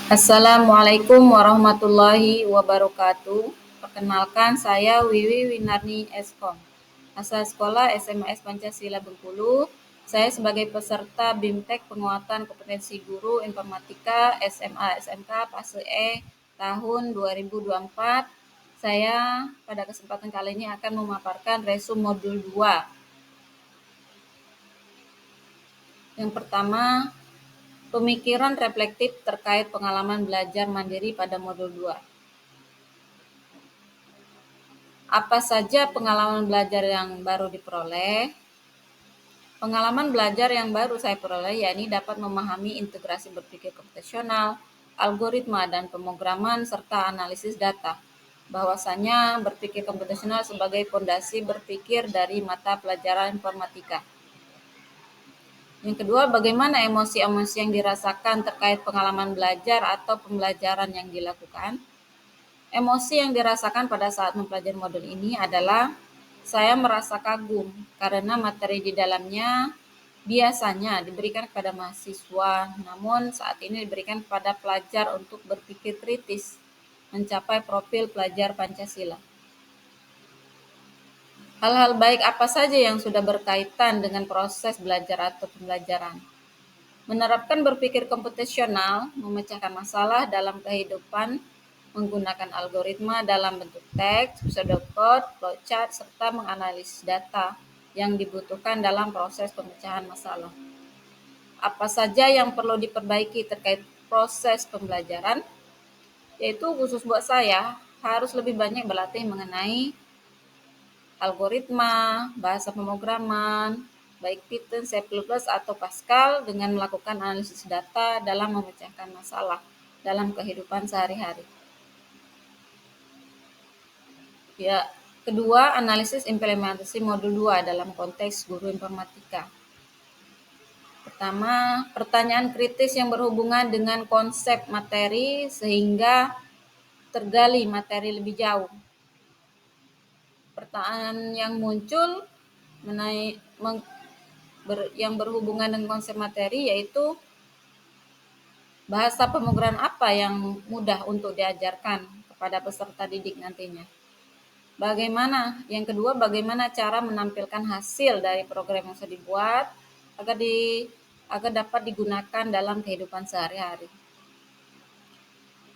Assalamualaikum warahmatullahi wabarakatuh. Perkenalkan, saya Wiwi Winarni Eskom, asal sekolah SMS Pancasila Bengkulu. Saya sebagai peserta BIMTEK Penguatan Kompetensi Guru Informatika SMA SMK Fase E tahun 2024. Saya pada kesempatan kali ini akan memaparkan resum modul 2. Yang pertama, pemikiran reflektif terkait pengalaman belajar mandiri pada modul 2. Apa saja pengalaman belajar yang baru diperoleh? Pengalaman belajar yang baru saya peroleh yakni dapat memahami integrasi berpikir komputasional, algoritma dan pemrograman serta analisis data. Bahwasanya berpikir komputasional sebagai fondasi berpikir dari mata pelajaran informatika. Yang kedua, bagaimana emosi-emosi yang dirasakan terkait pengalaman belajar atau pembelajaran yang dilakukan? Emosi yang dirasakan pada saat mempelajari modul ini adalah saya merasa kagum karena materi di dalamnya biasanya diberikan kepada mahasiswa, namun saat ini diberikan kepada pelajar untuk berpikir kritis, mencapai profil pelajar Pancasila. Hal-hal baik apa saja yang sudah berkaitan dengan proses belajar atau pembelajaran? Menerapkan berpikir komputasional, memecahkan masalah dalam kehidupan, menggunakan algoritma dalam bentuk teks, pseudocode, flowchart, serta menganalisis data yang dibutuhkan dalam proses pemecahan masalah. Apa saja yang perlu diperbaiki terkait proses pembelajaran? Yaitu khusus buat saya, harus lebih banyak berlatih mengenai algoritma, bahasa pemrograman, baik Python, C++ atau Pascal dengan melakukan analisis data dalam memecahkan masalah dalam kehidupan sehari-hari. Ya, kedua, analisis implementasi modul 2 dalam konteks guru informatika. Pertama, pertanyaan kritis yang berhubungan dengan konsep materi sehingga tergali materi lebih jauh. Pertanyaan yang muncul yang berhubungan dengan konsep materi yaitu bahasa pemrograman apa yang mudah untuk diajarkan kepada peserta didik nantinya. Yang kedua, bagaimana cara menampilkan hasil dari program yang sudah dibuat agar dapat digunakan dalam kehidupan sehari-hari.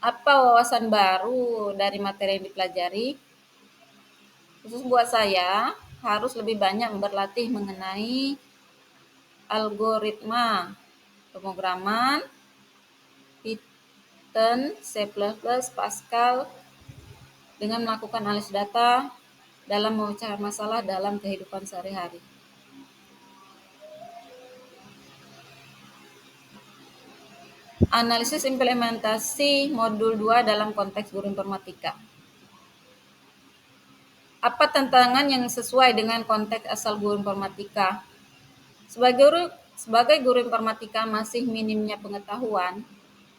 Apa wawasan baru dari materi yang dipelajari? Khusus buat saya, harus lebih banyak berlatih mengenai algoritma pemrograman, Python, C++, Pascal dengan melakukan analisis data dalam memecahkan masalah dalam kehidupan sehari-hari. Analisis implementasi modul 2 dalam konteks guru informatika. Apa tantangan yang sesuai dengan konteks asal guru informatika? Sebagai guru informatika masih minimnya pengetahuan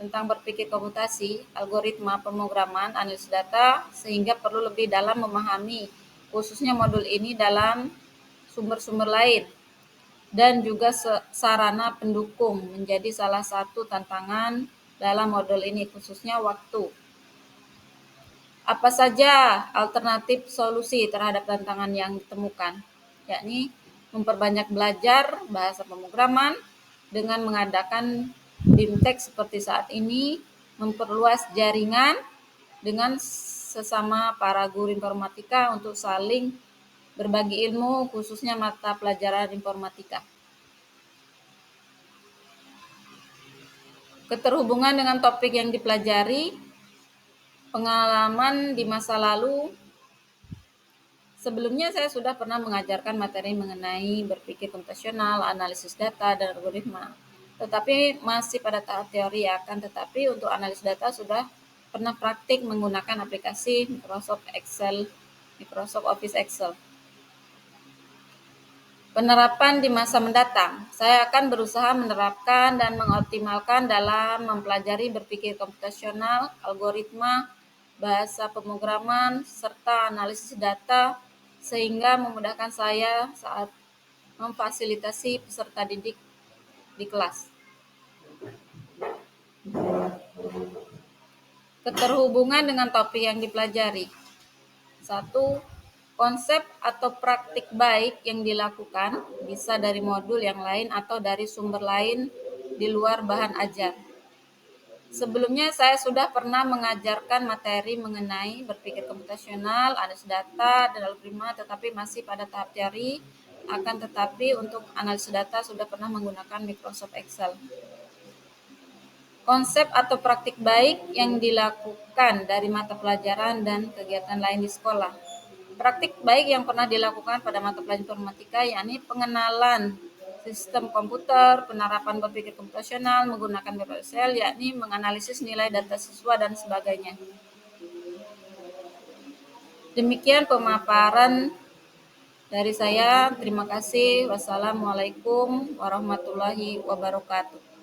tentang berpikir komputasi, algoritma pemrograman, analisis data, sehingga perlu lebih dalam memahami khususnya modul ini dalam sumber-sumber lain dan juga sarana pendukung menjadi salah satu tantangan dalam modul ini, khususnya waktu. Apa saja alternatif solusi terhadap tantangan yang ditemukan? Yakni memperbanyak belajar bahasa pemrograman dengan mengadakan BIMTEK seperti saat ini, memperluas jaringan dengan sesama para guru informatika untuk saling berbagi ilmu, khususnya mata pelajaran informatika. Keterhubungan dengan topik yang dipelajari, pengalaman di masa lalu. Sebelumnya saya sudah pernah mengajarkan materi mengenai berpikir komputasional, analisis data, dan algoritma. Tetapi masih pada tahap teori akan tetapi untuk analisis data sudah pernah praktik menggunakan aplikasi Microsoft Office Excel. Penerapan di masa mendatang. Saya akan berusaha menerapkan dan mengoptimalkan dalam mempelajari berpikir komputasional, algoritma, bahasa pemrograman, serta analisis data sehingga memudahkan saya saat memfasilitasi peserta didik di kelas. Keterhubungan dengan topik yang dipelajari. 1. Konsep atau praktik baik yang dilakukan bisa dari modul yang lain atau dari sumber lain di luar bahan ajar. Sebelumnya saya sudah pernah mengajarkan materi mengenai berpikir komputasional, analisis data, dan algoritma, tetapi masih pada tahap teori. Akan tetapi untuk analisis data sudah pernah menggunakan Microsoft Excel. Konsep atau praktik baik yang dilakukan dari mata pelajaran dan kegiatan lain di sekolah. Praktik baik yang pernah dilakukan pada mata pelajaran informatika yakni pengenalan sistem komputer, penerapan berpikir komputasional, menggunakan Excel, yakni menganalisis nilai data siswa dan sebagainya. Demikian pemaparan dari saya. Terima kasih. Wassalamualaikum warahmatullahi wabarakatuh.